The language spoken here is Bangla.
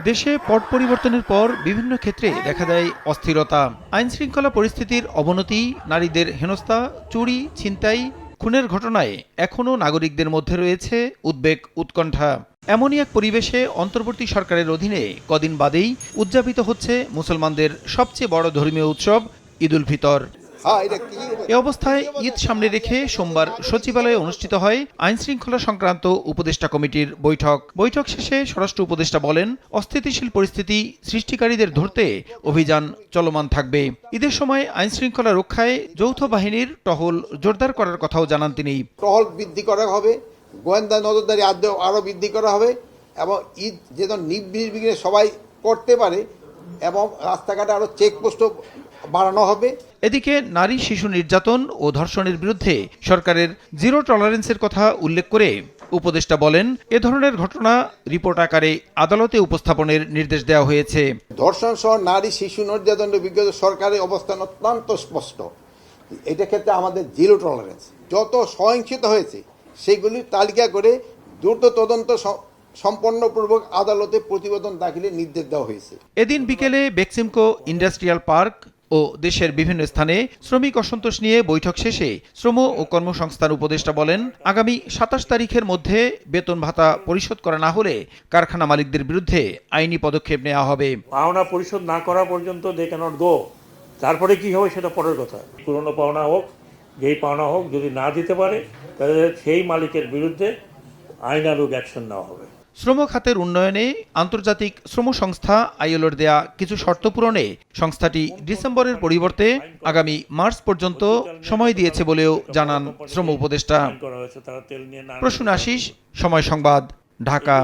দেশে পট পরিবর্তনের পর বিভিন্ন ক্ষেত্রে দেখা দেয় অস্থিরতা, আইন শৃঙ্খলা পরিস্থিতির অবনতি, নারীদের হেনস্থা, চুরি, ছিনতাই, খুনের ঘটনায় এখনও নাগরিকদের মধ্যে রয়েছে উদ্বেগ, উৎকণ্ঠা। এমনই এক পরিবেশে অন্তর্বর্তী সরকারের অধীনে কদিন বাদেই উদযাপিত হচ্ছে মুসলমানদের সবচেয়ে বড় ধর্মীয় উৎসব ঈদ উল ফিতর। এ অবস্থায় ঈদ সামনে রেখে সোমবার সচিবালয়ে অনুষ্ঠিত হয় আইন শৃঙ্খলা সংক্রান্ত উপদেষ্টা কমিটির বৈঠক শেষে স্বরাষ্ট্র উপদেষ্টা বলেন, অস্থিতিশীল পরিস্থিতি সৃষ্টিকারীদের ধরতে অভিযান চলমান থাকবে। ঈদের সময় আইন শৃঙ্খলা রক্ষায় যৌথ বাহিনীর টহল জোরদার করার কথাও জানান তিনি। টহল বৃদ্ধি করা হবে, গোয়েন্দা নজরদারি আরও বৃদ্ধি করা হবে এবং ঈদ যেন নির্বিঘ্নে সবাই করতে পারে এবং রাস্তাঘাটে আরও চেকপোস্টও বাড়ানো হবে। এদিকে নারী শিশু নির্যাতন ও ধর্ষণের বিরুদ্ধে সরকারের জিরো টলারেন্সের কথা উল্লেখ করে উপদেষ্টা বলেন, এ ধরনের ঘটনা রিপোর্ট আকারে আদালতে উপস্থাপনের নির্দেশ দেওয়া হয়েছে। ধর্ষণ সহ নারী শিশু নির্যাতনের বিগত সরকারের অবস্থান অত্যন্ত স্পষ্ট। এটা ক্ষেত্রে আমাদের জিরো টলারেন্স। যত সহিংসতা হয়েছে সেগুলির তালিকা করে দ্রুত তদন্ত সম্পন্নপূর্বক আদালতে প্রতিবেদন দাখিলের নির্দেশ দেওয়া হয়েছে। এদিন বিকেলে বেক্সিমকো ইন্ডাস্ট্রিয়াল পার্ক ও দেশের বিভিন্ন স্থানে শ্রমিক অসন্তোষ নিয়ে বৈঠক শেষে শ্রম ও কর্মসংস্থান উপদেষ্টা বলেন, আগামী ২৭ তারিখের মধ্যে বেতন ভাতা পরিশোধ করা না হলে কারখানা মালিকদের বিরুদ্ধে আইনি পদক্ষেপ নেওয়া হবে। পাওনা পরিশোধ না করা পর্যন্ত দে ক্যানট গো। তারপরে কি হবে সেটা পরের কথা। পুরনো পাওনা হোক, যেই পাওনা হোক, যদি না দিতে পারে তাহলে সেই মালিকের বিরুদ্ধে আইনানুগ অ্যাকশন নেওয়া হবে। শ্রম খাতের উন্নয়নে আন্তর্জাতিক শ্রম সংস্থা আইএলওর দেয়া কিছু শর্ত পূরণে সংস্থাটি ডিসেম্বরের পরিবর্তে আগামী মার্চ পর্যন্ত সময় দিয়েছে বলেও জানান শ্রম উপদেষ্টা। প্রসূন আশিস, সময় সংবাদ, ঢাকা।